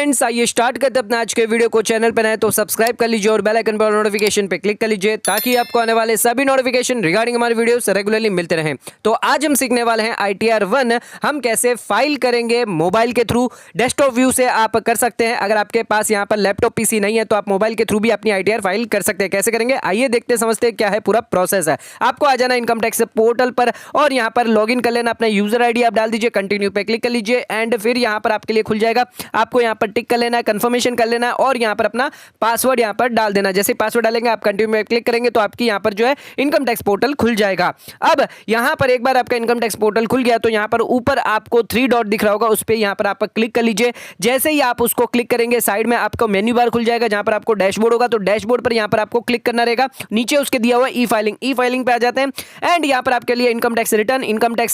Friends, आइए start करते अपने आज के वीडियो को। चैनल पर नए तो सब्सक्राइब कर लीजिए और बेल आइकन पर नोटिफिकेशन पे क्लिक कर लीजिए ताकि आपको आने वाले सभी नोटिफिकेशन रिगार्डिंग हमारे वीडियोस रेगुलरली मिलते रहें। तो आज हम सीखने वाले हैं ITR 1 हम कैसे फाइल करेंगे मोबाइल के थ्रू। डेस्कटॉप व्यू से आप कर सकते हैं। अगर आपके पास यहाँ पर लैपटॉप पीसी नहीं है तो आप मोबाइल के थ्रू भी अपनी ITR फाइल कर सकते हैं। कैसे करेंगे आइए देखते समझते क्या है पूरा प्रोसेस है। आपको आ जाना इनकम टैक्स पोर्टल पर और यहाँ पर लॉग इन कर लेना। अपना यूजर ID आप डाल दीजिए, कंटिन्यू पे क्लिक कर लीजिए एंड फिर यहाँ पर आपके लिए खुल जाएगा। आपको यहाँ पर टिक कर लेना है, कंफर्मेशन कर लेना है और यहाँ पर अपना पासवर्ड यहाँ पर डाल देना। जैसे पासवर्ड डालेंगे आप कंटिन्यू में क्लिक करेंगे तो आपकी यहाँ पर जो है इनकम टैक्स पोर्टल खुल जाएगा। अब यहाँ पर एक बार आपका इनकम टैक्स पोर्टल खुल गया तो यहाँ पर ऊपर आपको 3 डॉट दिख रहा होगा, उस पर यहाँ पर आप क्लिक कर लीजिए। जैसे ही आप उसको क्लिक करेंगे साइड में आपको मेन्यू बार खुल जाएगा जहाँ पर आपको डैशबोर्ड होगा। तो डैशबोर्ड पर यहाँ पर आपको क्लिक करना रहेगा। नीचे उसके दिया हुआ ई फाइलिंग पे आ जाते हैं एंड यहाँ पर आपके लिए इनकम टैक्स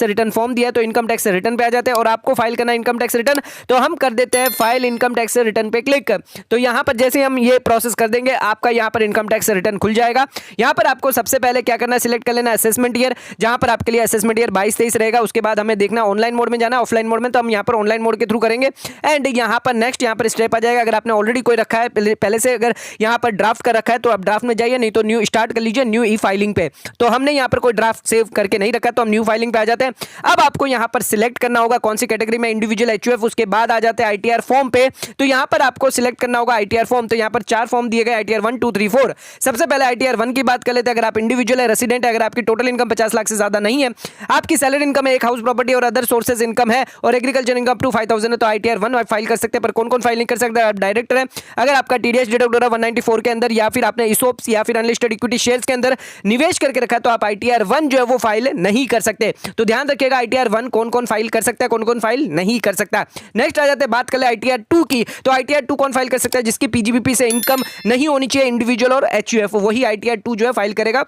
रिटर्न फॉर्म दिया है तो इनकम टैक्स रिटर्न पे आ जाते हैं और आपको फाइल करना इनकम टैक्स रिटर्न। तो हम कर देते हैं फाइल इनकम टैक्स रिटर्न पे क्लिक। तो यहाँ पर जैसे हम ये प्रोसेस कर देंगे आपका यहाँ पर इनकम टैक्स रिटर्न खुल जाएगा। यहाँ पर आपको सबसे पहले क्या करना है, सिलेक्ट कर लेना असेसमेंट ईयर, जहाँ पर आपके लिए असेसमेंट ईयर 22-23 रहेगा। उसके बाद हमें देखना ऑनलाइन मोड में जाना, ऑफलाइन मोड में तो हम यहाँ पर ऑनलाइन मोड के थ्रू करेंगे एंड यहाँ पर नेक्स्ट यहाँ पर स्टेप आ जाएगा। अगर आपने ऑलरेडी कोई रखा है पहले से, अगर यहाँ पर ड्राफ्ट कर रखा है तो आप ड्राफ्ट में जाइए, नहीं तो न्यू स्टार्ट कर लीजिए न्यू ई फाइलिंग पे। तो हमने यहाँ पर कोई ड्राफ्ट सेव करके नहीं रखा तो हम न्यू फाइलिंग पे आ जाते हैं। अब आपको यहाँ पर सिलेक्ट करना होगा कौन सी कैटेगरी में, इंडिविजुअल HUF। उसके बाद आ जाते हैं ITR फॉर्म पे। तो यहाँ पर आपको सिलेक्ट करना होगा ITR फॉर्म। तो यहाँ पर 4 फॉर्म दिए गए, ITR 1 2 3 4। सबसे पहले ITR 1 की बात कर लेते हैं। अगर आप इंडिविजुअल है, रेसिडेंट है, अगर आपकी टोटल इनकम 50 लाख से ज्यादा नहीं है, आपकी सैलरी इनकम है, एक हाउस प्रॉपर्टी और अदर सोर्सेज इनकम है और एग्रीकल्चर इनकम टू 5000 है तो ITR 1 आप फाइल कर सकते हैं। पर कौन कौन फाइल नहीं कर सकते हैं, आप डायरेक्टर है, अगर आपका TDS डिडक्ट हो रहा है 194 के अंदर या फिर आपने ESOPs या फिर अनलिस्टेड इक्विटी शेयर्स के अंदर निवेश करके रखा है तो आप ITR 1 जो है वो फाइल नहीं कर सकते। तो ध्यान रखिएगा ITR 1 कौन कौन फाइल कर सकता है, कौन कौन फाइल नहीं कर सकता। नेक्स्ट आ जाते हैं बात कर ले ITR 2 की। तो ITR 2 कौन फाइल कर सकता है, जिसकी PGBP से इनकम नहीं होनी चाहिए, इंडिविजुअल और HUF, वही ITR 2 जो है फाइल करेगा।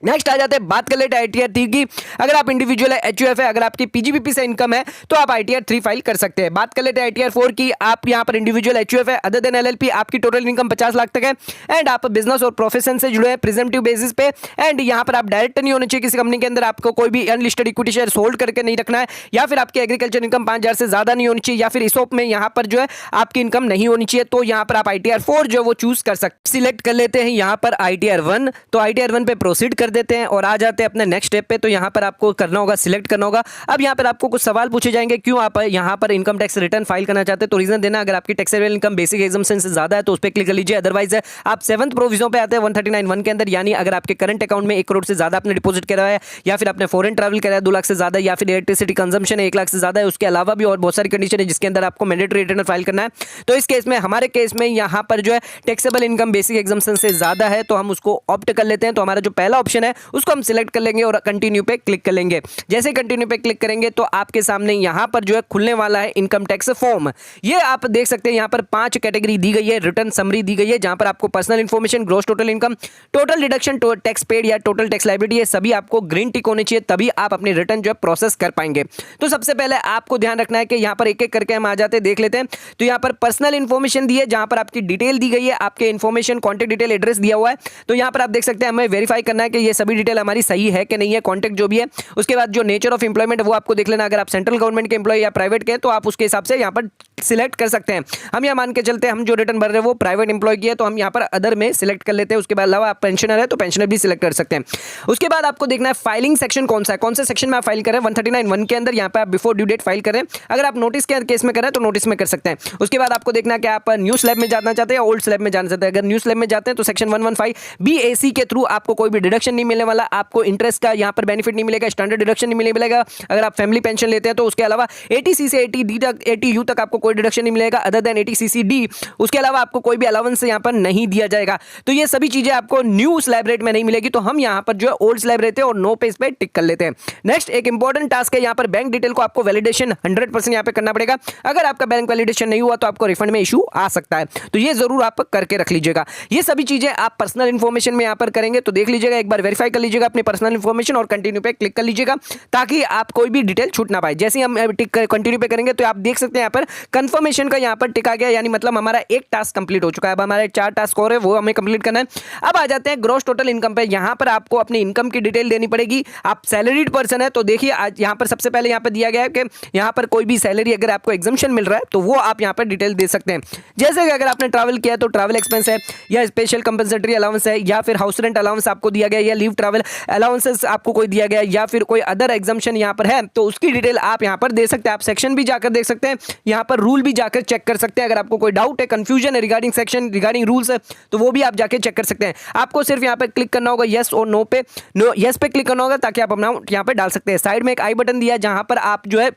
नेक्स्ट आ जाते हैं बात कर लेते हैं ITR 3 की। अगर आप इंडिविजुअल है, HUF है, अगर आपकी PGBP से इनकम है तो आप ITR 3 फाइल कर सकते हैं। बात कर लेते हैं ITR 4 की। आप यहां पर इंडिविजुअल HUF है, अदर देन LLP, आपकी टोटल इनकम 50 लाख तक है एंड आप बिजनेस और प्रोफेशन से जुड़े हैं प्रिजम्पटिव बेसिस पे एंड यहां पर आप डायरेक्टर नहीं होने चाहिए किसी कंपनी के अंदर, आपको कोई भी अनलिस्टेड इक्विटी शेयर होल्ड करके नहीं रखना है या फिर आपकी एग्रीकल्चर इनकम 5000 से ज्यादा नहीं होनी चाहिए या फिर ESOP में यहां पर जो है आपकी इनकम नहीं होनी चाहिए। तो यहां पर आप ITR 4 जो वो चूज कर सकते। सिलेक्ट कर लेते हैं यहां पर ITR 1। तो ITR 1 पे प्रोसीड कर देते हैं और आ जाते हैं अपने नेक्स्ट स्टेप पे। तो यहां पर आपको करना होगा, सिलेक्ट करना होगा। अब यहां पर आपको कुछ सवाल पूछे जाएंगे, क्यों आप यहां पर इनकम टैक्स रिटर्न फाइल करना चाहते हैं तो रीजन देना। अगर आपकी टैक्सेबल इनकम बेसिक एग्जम्पशन से ज्यादा है तो उस पर क्लिक कर लीजिए, अदरवाइज आप 7th प्रोविजन पे आते हैं 139(1) के अंदर, यानी अगर आपके करंट अकाउंट में 1 करोड़ से ज्यादा आपने डिपॉजिट करा है या फिर आपने फॉरेन ट्रैवल करा है 2 लाख से ज्यादा या फिर इलेक्ट्रिसिटी कंजम्पशन है 1 लाख से ज्यादा है, उसके अलावा भी और बहुत सारी कंडीशन है जिसके अंदर आपको मैंडेटरी रिटर्न फाइल करना है। तो इस केस में, हमारे केस में यहां पर जो है टैक्सेबल इनकम बेसिक एग्जम्पशन से ज्यादा है तो हम उसको ऑप्ट कर लेते हैं। तो हमारा जो पहला ऑप्शन है उसको हम सिलेक्ट कर लेंगे और कंटिन्यू पे क्लिक कर लेंगे। जैसे कंटिन्यू पे क्लिक करेंगे तो आपके सामने यहां पर जो है खुलने वाला है इनकम टैक्स फॉर्म। ये आप देख सकते हैं यहां पर 5 कैटेगरी दी गई है, रिटर्न समरी दी गई है जहां पर आपको personal information, gross total income, total deduction, tax paid या टोटल टैक्स लायबिलिटी, ये सभी आपको ग्रीन टिक होने चाहिए तभी आप अपनी रिटर्न जो है प्रोसेस कर पाएंगे। तो सबसे पहले आपको ध्यान रखना है कि यहां पर एक एक करके हम आ जाते हैं, देख लेते हैं। तो यहां पर पर्सनल इंफॉर्मेशन दी है जहां पर आपकी डिटेल दी गई है, आपके इंफॉर्मेशन, कॉन्टैक्ट डिटेल, एड्रेस दिया हुआ है। तो यहां पर आप देख सकते हैं हमें वेरीफाई करना है कि ये सभी डिटेल हमारी सही है कि नहीं है, कॉन्टैक्ट जो भी है। उसके बाद जो नेचर ऑफ एम्प्लॉयमेंट वो आपको देख लेना, अगर आप सेंट्रल गवर्नमेंट के एम्प्लॉय या प्राइवेट के तो आप उसके हिसाब से यहां पर सिलेक्ट कर सकते हैं। हम यहां मान के चलते हैं हम जो रिटर्न भर रहे हैं वो प्राइवेट एम्प्लॉय की है तो हम यहां पर अदर में सिलेक्ट कर लेते हैं। उसके बाद अलावा आप पेंशनर है तो पेंशनर भी सिलेक्ट कर सकते हैं। उसके बाद आपको देखना है फाइलिंग सेक्शन कौन सा है, कौन से सेक्शन में आप फाइल कर रहे हैं। 139(1) के अंदर यहां पे आप बिफोर ड्यू डेट फाइल कर रहे हैं। अगर आप नोटिस के केस में कर रहे हैं तो नोटिस में कर सकते हैं। उसके बाद आपको देखना है कि आप न्यू स्लैब में जाना चाहते हैं या ओल्ड स्लैब में जाना चाहते हैं। अगर न्यू स्लैब में जाते हैं तो सेक्शन 115 BAC के थ्रू आपको कोई भी डिडक्शन नहीं मिलने वाला, आपको इंटरेस्ट का यहां पर बेनिफिट नहीं मिलेगा, स्टैंडर्ड डिडक्शन नहीं मिलेगा। अगर आप फैमिली पेंशन लेते हैं तो उसके अलावा 80C से 80D तक, 80U तक आपको कोई डिडक्शन नहीं मिलेगा अदर देन 80CCD। उसके अलावा आपको कोई भी अलाउंस यहां पर नहीं दिया जाएगा। तो ये सभी चीजें आपको न्यू स्लैब रेट में नहीं मिलेगी। तो हम यहां पर जो है ओल्ड स्लैब रेट और नो पे इस पे टिक कर लेते हैं। नेक्स्ट एक इंपॉर्टेंट टास्क है, यहां पर बैंक डिटेल को आपको वैलिडेशन 100% यहां पे करना पड़ेगा। अगर आपका बैंक वैलिडेशन नहीं हुआ तो आपको रिफंड में इशू आ सकता है, तो ये जरूर आप करके रख लीजिएगा। ये सभी चीजें आप पर्सनल इंफॉर्मेशन में यहां पर करेंगे तो देख लीजिएगा, एक बार वेरीफाई कर लीजिएगा अपनी पर्सनल इन्फॉर्मेशन और कंटिन्यू पे क्लिक कर लीजिएगा ताकि आप कोई भी डिटेल छूट ना पाए। जैसे ही हम टिक कंटिन्यू पे करेंगे तो आप देख सकते हैं यहाँ पर कंफर्मेशन का यहाँ पर टिक आ गया, यानी मतलब हमारा एक टास्क कंप्लीट हो चुका है। अब हमारे 4 टास्क और है वो हमें कंप्लीट करना है। अब आ जाते हैं ग्रॉस टोटल इनकम पे। यहाँ पर आपको अपनी इनकम की डिटेल देनी पड़ेगी। आप सैलरीड पर्सन है तो देखिए आज यहाँ पर सबसे पहले यहाँ पर दिया गया है कि यहाँ पर कोई भी सैलरी अगर आपको एग्जम्पशन मिल रहा है तो वो आप यहाँ पर डिटेल दे सकते हैं। जैसे कि अगर आपने ट्रैवल किया तो ट्रैवल एक्सपेंस है, या स्पेशल कंपनसेटरी अलाउंस है, या फिर हाउस रेंट अलाउंस आपको दिया गया, या लीव ट्रैवल अलाउंसेस आपको कोई दिया गया, या फिर कोई अदर एग्जम्पशन यहाँ पर है तो उसकी डिटेल आप यहाँ पर दे सकते हैं। आप सेक्शन भी जाकर देख सकते हैं, यहाँ पर रूल भी जाकर चेक कर सकते हैं। अगर आपको कोई डाउट है, कंफ्यूजन है रिगार्डिंग सेक्शन, रिगार्डिंग रूल्स है तो वो भी आप जाके चेक कर सकते हैं। आपको सिर्फ यहाँ पे क्लिक करना होगा यस और नो पे, यस पे क्लिक करना होगा ताकि आप अपना यहाँ पे डाल सकते हैं। साइड में एक आई बटन दिया है जहां पर आप जो है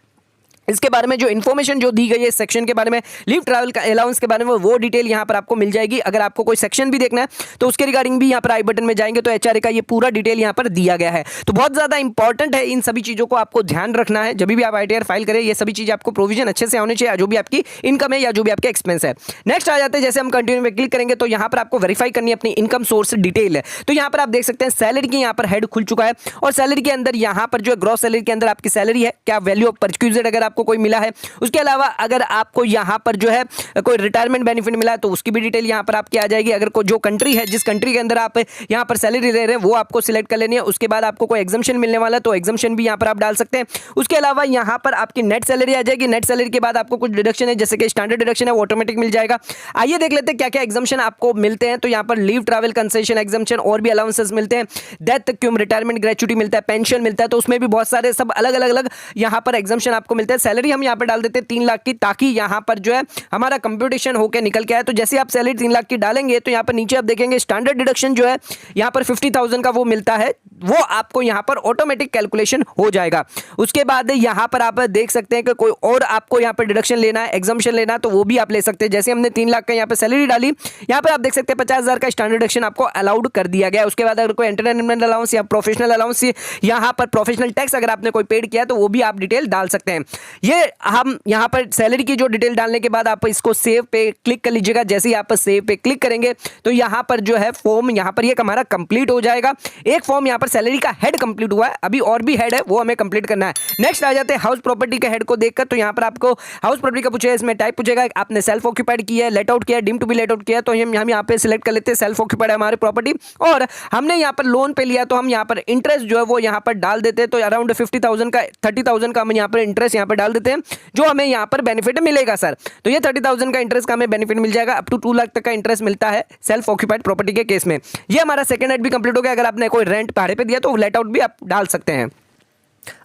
इसके बारे में जो इन्फॉर्मेशन जो दी गई है सेक्शन के बारे में, लीव ट्रैवल का अलाउंस के बारे में, वो डिटेल यहां पर आपको मिल जाएगी। अगर आपको कोई सेक्शन भी देखना है तो उसके रिगार्डिंग भी यहां पर आई बटन में जाएंगे तो एचआरए का ये पूरा डिटेल यहां पर दिया गया है। तो बहुत ज्यादा इंपॉर्टेंट है, इन सभी चीजों को आपको ध्यान रखना है। जब भी आप आईटीआर फाइल करें ये सभी चीजें आपको प्रोविजन अच्छे से होने चाहिए, जो भी आपकी इनकम है या जो भी आपके एक्सपेंस है। नेक्स्ट आ जाते हैं, जैसे हम कंटिन्यू में क्लिक करेंगे तो यहां पर आपको वेरीफाई करनी है अपनी इनकम सोर्स डिटेल है। तो यहां पर आप देख सकते हैं सैलरी की यहां पर हेड खुल चुका है और सैलरी के अंदर यहां पर जो ग्रॉस सैलरी के अंदर आपकी सैलरी है, क्या वैल्यू ऑफ परक्यूजेड अगर आपको कोई मिला है, उसके अलावा अगर आपको यहां पर जो है कोई रिटायरमेंट बेनिफिट मिला है तो उसकी भी डिटेल यहां पर आपकी आ जाएगी। अगर जो कंट्री है, जिस कंट्री के अंदर आप यहां पर सैलरी ले रहे हैं वो आपको सिलेक्ट कर लेनी है। उसके बाद आपको कोई एग्जम्पशन मिलने वाला है तो एग्जम्पशन भी यहां पर आप डाल सकते हैं। उसके अलावा यहां पर आपकी नेट सैलरी आ जाएगी। नेट सैलरी के बाद आपको कुछ डिडक्शन है, जैसे कि स्टैंडर्ड डिडक्शन है वो ऑटोमेटिक मिल जाएगा। आइए देख लेते हैं क्या क्या एग्जम्पशन आपको मिलते हैं। तो यहां पर लीव ट्रैवल कंसेशन एग्जम्पशन और भी अलाउंसेस मिलते हैं, डेथ क्यूम रिटायरमेंट ग्रेच्युटी मिलता है, पेंशन मिलता है, तो उसमें भी बहुत सारे सब अलग अलग अलग यहां पर एग्जम्पशन आपको मिलते हैं। सैलरी हम यहां पर डाल देते हैं 3 लाख की, ताकि यहां पर जो है हमारा कंप्यूटेशन होकर निकल के आए। तो जैसे आप सैलरी 3 लाख की डालेंगे तो यहां पर नीचे आप देखेंगे स्टैंडर्ड डिडक्शन जो है यहां पर 50,000 का वो मिलता है, वो आपको यहां पर ऑटोमेटिक कैलकुलेशन हो जाएगा। उसके बाद यहां पर आप देख सकते हैं कि कोई और आपको यहां पर डिडक्शन लेना है, एग्जम्पशन लेना है तो वो भी आप ले सकते हैं। जैसे हमने 3 लाख का यहां पर सैलरी डाली, यहां पर आप देख सकते हैं 50,000 का स्टैंडर्ड डिडक्शन आपको अलाउड कर दिया गया है। उसके बाद अगर कोई एंटरटेनमेंट अलाउंस या प्रोफेशनल अलाउंस, यहां पर प्रोफेशनल टैक्स अगर आपने कोई पेड किया तो वो भी आप डिटेल डाल सकते हैं। ये हम यहां पर सैलरी की जो डिटेल डालने के बाद आप इसको सेव पे क्लिक कर लीजिएगा। जैसे ही आप सेव पे क्लिक करेंगे तो यहां पर जो है फॉर्म यहां पर ये हमारा कंप्लीट हो जाएगा। एक फॉर्म यहां पर सैलरी का हेड कंप्लीट हुआ है, अभी और भी हेड है वो हमें कंप्लीट करना है। नेक्स्ट आ जाते हैं हाउस प्रॉपर्टी के हेड को देखकर। तो यहां पर आपको हाउस प्रॉपर्टी का पूछेगा, इसमें टाइप पूछेगा आपने सेल्फ ऑक्यूपाइड किया है, लेट आउट किया है, deem to be let out किया है, तो हम यहां पे सिलेक्ट कर लेते हैं सेल्फ ऑक्यूपाइड है हमारी प्रॉपर्टी। और हमने यहां पर लोन पे लिया तो हम यहां पर इंटरेस्ट जो है वो यहां पर डाल देते हैं। तो अराउंड 50,000 का 30,000 का हम यहां पर इंटरेस्ट यहां पर डाल देते हैं जो हमें यहां पर बेनिफिट मिलेगा सर। तो ये 30,000 का इंटरेस्ट का हमें बेनिफिट मिल जाएगा, अप टू 2 लाख तक का इंटरेस्ट मिलता है सेल्फ ऑक्यूपाइड प्रॉपर्टी के केस में। ये हमारा सेकंड हेड भी कंप्लीट हो गया। अगर आपने कोई रेंट भाड़े पे दिया तो लेट आउट भी आप डाल सकते हैं।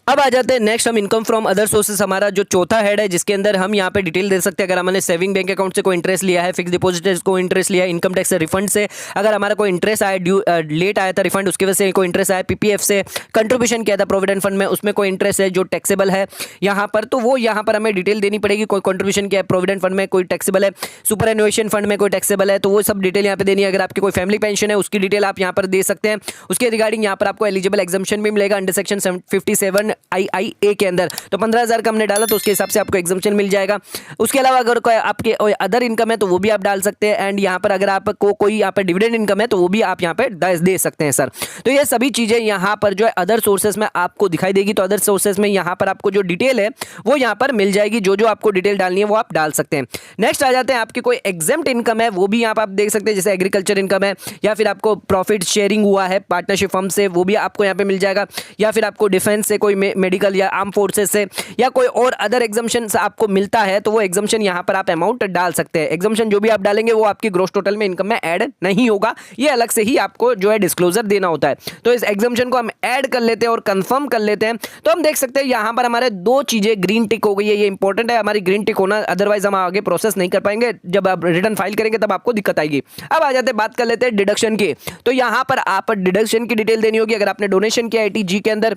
अब आ जाते हैं नेक्स्ट, हम इनकम फ्रॉम अदर सोर्सेस, हमारा जो चौथा हेड है जिसके अंदर हम यहाँ पे डिटेल दे सकते हैं। अगर हमने सेविंग बैंक अकाउंट से कोई इंटरेस्ट लिया है, फिक्स डिपॉजिट से कोई इंटरेस्ट लिया है, इनकम टैक्स से रिफंड से अगर हमारा कोई इंटरेस्ट आया, ड्यू लेट आया था रिफंड, उसकी वजह से कोई इंटरेस्ट आया, पीपीएफ से कंट्रीब्यूशन किया था प्रोविडेंट फंड में, उसमें कोई इंटरेस्ट है जो टैक्सेबल है यहाँ पर, तो वो यहाँ पर हमें डिटेल देनी पड़ेगी। कोई कंट्रीब्यूशन किया है प्रोविडेंट फंड में, कोई टैक्सेबल है, सुपर एनुएशन फंड में कोई टैक्सेबल है, तो वो सब डिटेल यहाँ पे देनी है। अगर आपकी कोई फैमिली पेंशन है उसकी डिटेल आप यहाँ पर दे सकते हैं। उसके रिगार्डिंग यहाँ पर आपको एलिजिबल एग्जम्पशन भी मिलेगा अंडर सेक्शन 57 II के अंदर। तो 15,000 का हमने डाला तो उसके हिसाब से आपको एग्जम्पशन मिल जाएगा। उसके अलावा अगर कोई आपके अदर इनकम है तो वो भी आप डाल सकते हैं। एंड यहाँ पर अगर आपको कोई यहाँ पर डिविडेंड इनकम है तो वो भी आप यहाँ पे दे सकते हैं सर। तो ये सभी चीजें यहाँ पर जो है अदर सोर्सेस में आपको दिखाई देगी। तो अदर सोर्सेस में यहाँ पर आपको जो डिटेल है वो यहाँ पर मिल जाएगी। जो जो आपको डिटेल डालनी है वो आप डाल सकते हैं। नेक्स्ट आ जाते हैं, आपकी कोई एग्जेम्प्ट इनकम है वो भी यहाँ पर आप देख सकते हैं, जैसे एग्रीकल्चर इनकम है या फिर आपको प्रॉफिट शेयरिंग हुआ है पार्टनरशिप फर्म से, वो भी आपको यहाँ पे मिल जाएगा। या फिर आपको डिफेंस से, कोई मेडिकल या आर्म फोर्सेस से या कोई और अदर एग्जम्पशन आपको मिलता है तो वो एग्जम्पशन यहाँ पर आप अमाउंट डाल सकते हैं। एग्जम्पशन जो भी आप डालेंगे वो आपकी ग्रॉस टोटल में इनकम में ऐड नहीं होगा, ये अलग से ही आपको जो है डिस्क्लोजर देना होता है। तो इस एग्जम्पशन को हम ऐड कर लेते हैं और कंफर्म कर लेते हैं। तो हम देख सकते हैं यहाँ पर हमारे 2 चीजें ग्रीन टिक हो गई है। ये इंपॉर्टेंट है हमारी ग्रीन टिक होना, अदरवाइज हम आगे प्रोसेस नहीं कर पाएंगे। जब आप रिटर्न फाइल करेंगे तब आपको दिक्कत आएगी। अब आ जाते हैं, बात कर लेते हैं डिडक्शन की। तो यहाँ पर आप डिडक्शन की डिटेल देनी होगी। अगर आपने डोनेशन किया ATG के अंदर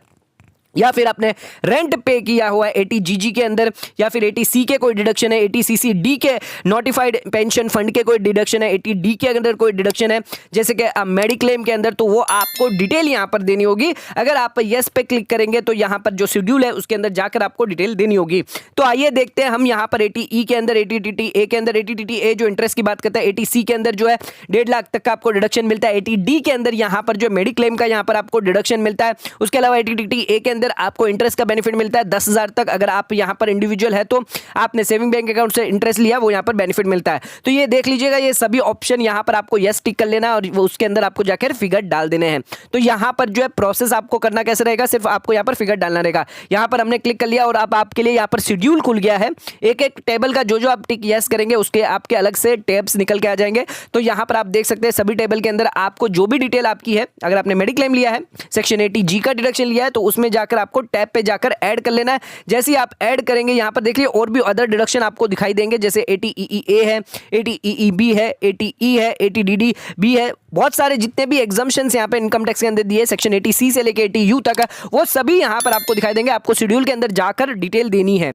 या फिर आपने रेंट पे किया हुआ है 80GG के अंदर, या फिर 80C के कोई डिडक्शन है, 80CCD के नोटिफाइड पेंशन फंड के कोई डिडक्शन है, 80D के अंदर कोई डिडक्शन है, जैसे कि मेडिक्लेम के अंदर, तो वो आपको डिटेल यहाँ पर देनी होगी। अगर आप यस पे क्लिक करेंगे तो यहाँ पर जो शेड्यूल है उसके अंदर जाकर आपको डिटेल देनी होगी। तो आइए देखते हैं हम यहाँ पर 80E के अंदर, 80TTA के अंदर, 80TTA जो इंटरेस्ट की बात करता है, 80C के अंदर जो है 1.5 लाख तक का आपको डिडक्शन मिलता है, 80D के अंदर यहाँ पर जो मेडिक्लेम का यहाँ पर आपको डिडक्शन मिलता है। उसके अलावा 80TTA के अंदर आपको इंटरेस्ट का बेनिफिट मिलता है 10,000 तक। अगर आप यहां पर इंडिविजुअल है तो आपने सेविंग बैंक अकाउंट से इंटरेस्ट लिया, वो यहां पर बेनिफिट मिलता है। तो ये देख लीजिएगा, ये सभी ऑप्शन यहां पर आपको यस टिक कर लेना और उसके अंदर आपको जाकर फिगर डाल देने हैं। तो यहां पर जो है प्रोसेस आपको करना कैसे रहेगा, सिर्फ आपको यहां पर फिगर डालना रहेगा। यहां पर हमने क्लिक कर लिया और अब आपके लिए यहां पर शेड्यूल खुल गया है। एक एक टेबल का जो आप टिक यस करेंगे उसके आपके अलग से टैब्स निकल के आ जाएंगे। तो यहां पर आप देख सकते हैं सभी टेबल के अंदर आपको जो भी डिटेल आपकी है, अगर आपने मेडिक्लेम लिया है, सेक्शन 80G का डिडक्शन लिया है, तो उसमें जाकर आपको टैब पे जाकर ऐड कर लेना है। जैसे ही आप ऐड करेंगे यहां पर देखिए और भी अदर डिडक्शन आपको दिखाई देंगे, जैसे 80EE है, 80EEB है, 80E है, 80DD भी है। बहुत सारे जितने भी एग्जम्पशंस यहां पे इनकम टैक्स के अंदर दिए, सेक्शन 80C से लेके 80U तक, वो सभी यहां पर आपको दिखाई देंगे। आपको शेड्यूल के अंदर जाकर डिटेल देनी है।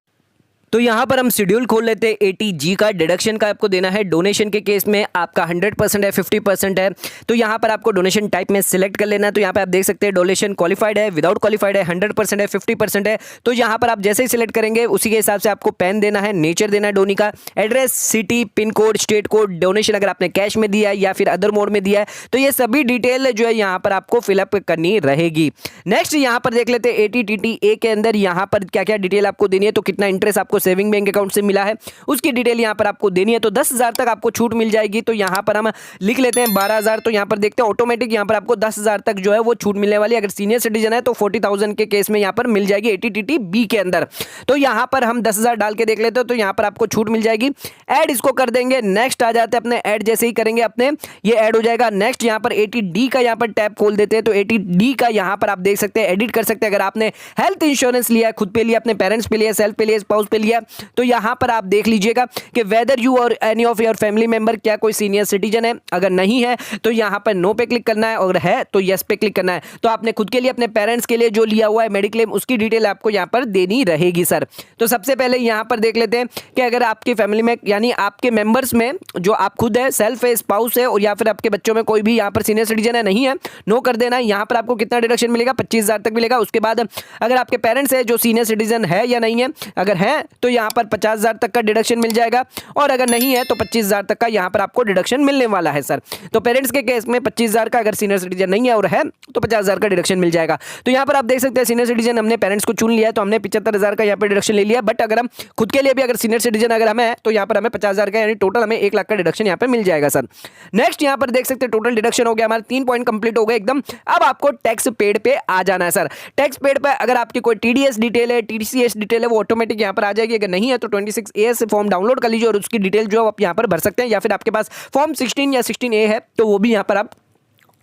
तो यहाँ पर हम शेड्यूल खोल लेते हैं। 80G का डिडक्शन का आपको देना है। डोनेशन के केस में आपका 100% है, 50% है। तो यहाँ पर आपको डोनेशन टाइप में सिलेक्ट कर लेना है। तो यहाँ पे आप देख सकते हैं डोनेशन क्वालिफाइड है, विदाउट क्वालिफाइड है, 100% है, 50% है। तो यहाँ पर आप जैसे ही सिलेक्ट करेंगे उसी के हिसाब से आपको पैन देना है, नेचर देना है डोनी का, address, city, pin code, state code, donation अगर आपने कैश में दिया है या फिर अदर मोड में दिया है, तो ये सभी डिटेल जो है यहाँ पर आपको फिलअप करनी रहेगी। नेक्स्ट यहाँ पर देख लेते हैं 80TTA के अंदर यहाँ पर क्या क्या डिटेल आपको देनी है। तो कितना इंटरेस्ट आपको सेविंग बैंक अकाउंट से मिला है उसकी डिटेल यहां पर आपको देनी है। तो 10,000 तक आपको छूट मिल जाएगी। तो यहां पर हम लिख लेते हैं 12,000। तो यहां पर देखते हैं ऑटोमेटिक यहां पर आपको 10,000 तक जो है वो छूट मिलने वाली है। अगर सीनियर सिटीजन है तो 40,000 के केस में यहां पर मिल जाएगी 80TTB के अंदर। तो यहां पर हम 10,000 डाल के देख लेते हैं, तो यहां पर आपको छूट मिल जाएगी। ऐड इसको कर देंगे, नेक्स्ट आ जाते हैं अपने। ऐड जैसे ही करेंगे अपने ये ऐड हो जाएगा। नेक्स्ट यहां पर 80D का यहां पर टैब खोल देते हैं। तो 80D का यहां पर आप देख सकते हैं एडिट कर सकते हैं। अगर आपने हेल्थ इंश्योरेंस लिया है, खुद पे लिया, अपने पेरेंट्स पे लिया, सेल्फ पे लिया, स्पाउस पे लिया, तो यहां पर आप देख लीजिएगा कि वेदर यू और any of your family member, क्या कोई सीनियर सिटीजन है। अगर नहीं है तो यहां पर नो पे क्लिक करना है, और है तो यस पे क्लिक करना है। तो आपने खुद के लिए, अपने पेरेंट्स के लिए जो लिया हुआ है मेडिक्लेम, उसकी डिटेल आपको यहां पर देनी रहेगी सर। तो सबसे पहले यहां पर देख लेते हैं कि अगर आपकी फैमिली में, यानी आपके मेंबर्स में जो आप खुद है, सेल्फ है, स्पाउस है, और या फिर आपके बच्चों में कोई भी यहां पर सीनियर सिटीजन है, नहीं है, नो कर देना है। यहां पर आपको कितना डिडक्शन मिलेगा, 25,000 तक मिलेगा। उसके बाद अगर आपके पेरेंट्स है जो सीनियर सिटीजन है या नहीं है, अगर है तो यहां पर 50,000 तक का डिडक्शन मिल जाएगा, और अगर नहीं है तो 25,000 तक का यहां पर आपको डिडक्शन मिलने वाला है सर। तो पेरेंट्स के केस में 25,000 का, अगर सीनियर सिटीजन नहीं है और है तो 50,000 का डिडक्शन मिल जाएगा। तो यहां पर आप देख सकते हैं सीनियर सिटीजन हमने पेरेंट्स को चुन लिया है, तो हमने 75,000 का यहां पर डिडक्शन ले लिया। बट अगर हम खुद के लिए भी, अगर सीनियर सिटीजन अगर हमें है, तो यहां पर हमें 50,000 का, यानी टोटल हमें 1 लाख का डिडक्शन यहां पर मिल जाएगा सर। नेक्स्ट यहां पर देख सकते हैं टोटल डिडक्शन हो गया हमारे, 3 पॉइंट कंप्लीट हो गए एकदम। अब आपको टैक्स पेड पे आ जाना है सर। टैक्स पेड पे अगर आपकी कोई TDS डिटेल है, TCS डिटेल है, वो ऑटोमेटिक यहां पर आ जाएगी। अगर नहीं है तो 26A फॉर्म डाउनलोड कर लीजिए और उसकी डिटेल जो आप यहां पर भर सकते हैं, या फिर आपके पास फॉर्म 16 या 16A है तो वो भी यहां पर आप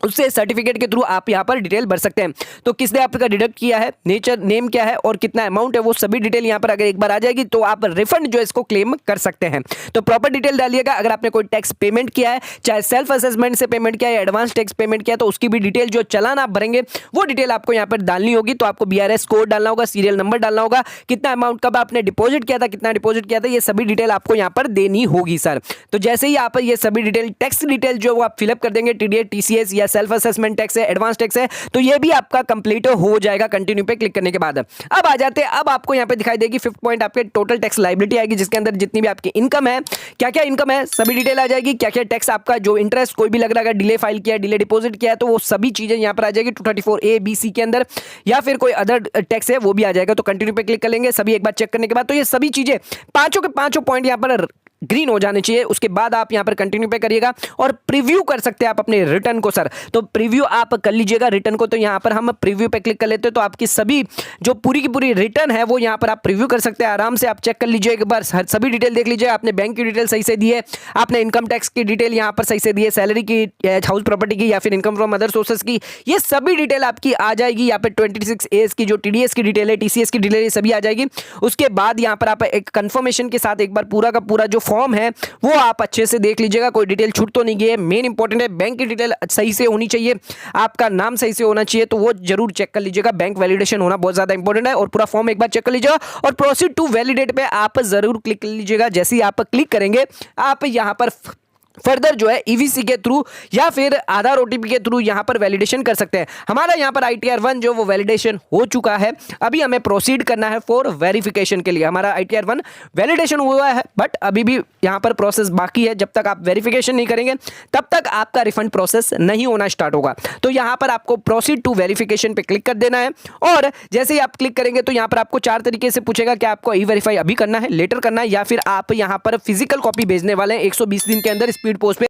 उससे सर्टिफिकेट के थ्रू आप यहां पर डिटेल भर सकते हैं। तो किसने आपका डिडक्ट किया है, नेचर, नेम क्या है और कितना अमाउंट है, वो सभी डिटेल यहां पर अगर एक बार आ जाएगी तो आप रिफंड जो इसको क्लेम कर सकते हैं। तो प्रॉपर डिटेल डालिएगा। अगर आपने कोई टैक्स पेमेंट किया है, चाहे सेल्फ असेसमेंट से पेमेंट किया है या एडवांस टैक्स पेमेंट किया है, तो उसकी भी डिटेल, जो चालान आप भरेंगे वो डिटेल आपको यहां पर डालनी होगी। तो आपको BRS कोड डालना होगा, सीरियल नंबर डालना होगा, कितना अमाउंट कब आपने डिपॉजिट किया था, कितना डिपॉजिट किया था, ये सभी डिटेल आपको यहां पर देनी होगी सर। तो जैसे ही आप ये सभी डिटेल, टैक्स डिटेल जो वो आप फिलअप कर देंगे, TDS, TCS या सेल्फ असेसमेंट टैक्स है, एडवांस टैक्स है, तो ये भी आपका कंप्लीट हो जाएगा कंटिन्यू पे क्लिक करने के बाद। अब आ जाते हैं, अब आपको यहां पे दिखाई देगी 5th पॉइंट, आपके टोटल टैक्स लायबिलिटी आएगी, जिसके अंदर जितनी भी आपकी इनकम है, क्या क्या इनकम है, सभी डिटेल आ जाएगी। क्या क्या टैक्स आपका, जो इंटरेस्ट कोई भी लग रहा है, डिले फाइल किया है, डिले डिपॉजिट किया है, तो वो सभी चीजें यहां पर आ जाएगी 234A, B, C के अंदर, या फिर कोई अदर टैक्स है वो भी आ जाएगा। तो कंटिन्यू पे क्लिक कर लेंगे सभी एक बार चेक करने के बाद। तो ये सभी चीजें पांचों के पांचों पॉइंट यहां पर ग्रीन हो जाने चाहिए। उसके बाद आप यहां पर कंटिन्यू पे करिएगा और प्रीव्यू कर सकते हैं आप अपने रिटर्न को सर। तो प्रीव्यू आप कर लीजिएगा रिटर्न को। तो यहां पर हम प्रीव्यू पे क्लिक कर लेते हैं, तो आपकी सभी जो पूरी की पूरी रिटर्न है वो यहां पर आप प्रीव्यू कर सकते हैं। आराम से आप चेक कर लीजिए एक बार, सभी डिटेल देख लीजिए। आपने बैंक की डिटेल सही से दी है, आपने इनकम टैक्स की डिटेल यहां पर सही से दी है, सैलरी की, हाउस प्रॉपर्टी की, या फिर इनकम फ्रॉम अदर सोर्सेस की, ये सभी डिटेल आपकी आ जाएगी। यहाँ पे 26A की जो TDS की डिटेल है, TCS की डिटेल, ये सभी आ जाएगी। उसके बाद यहां पर आप एक कंफर्मेशन के साथ एक बार पूरा का पूरा जो फॉर्म है वो आप अच्छे से देख लीजिएगा, कोई डिटेल छूट तो नहीं गई है। मेन इंपॉर्टेंट है बैंक की डिटेल सही से होनी चाहिए, आपका नाम सही से होना चाहिए, तो वो जरूर चेक कर लीजिएगा। बैंक वैलिडेशन होना बहुत ज्यादा इंपॉर्टेंट है और पूरा फॉर्म एक बार चेक कर लीजिएगा और प्रोसीड टू वैलिडेट पे आप जरूर क्लिक कर लीजिएगा। जैसे ही आप क्लिक करेंगे आप यहां पर फर्दर जो है ईवीसी के थ्रू या फिर आधार ओटीपी के थ्रू यहां पर वैलिडेशन कर सकते हैं। हमारा यहां पर ITR 1 जो वो वैलिडेशन हो चुका है, अभी हमें प्रोसीड करना है फॉर वेरिफिकेशन के लिए। हमारा ITR 1 वैलिडेशन हुआ है बट अभी भी यहां पर प्रोसेस बाकी है। जब तक आप वेरिफिकेशन नहीं करेंगे तब तक आपका रिफंड प्रोसेस नहीं होना स्टार्ट होगा। तो यहां पर आपको प्रोसीड टू वेरिफिकेशन पे क्लिक कर देना है और जैसे ही आप क्लिक करेंगे तो यहां पर आपको 4 तरीके से पूछेगा कि आपको ई-वेरीफाई अभी करना है, लेटर करना है या फिर आप यहां पर फिजिकल कॉपी भेजने वाले हैं 120 दिन के अंदर स्पीड पोस्ट पे।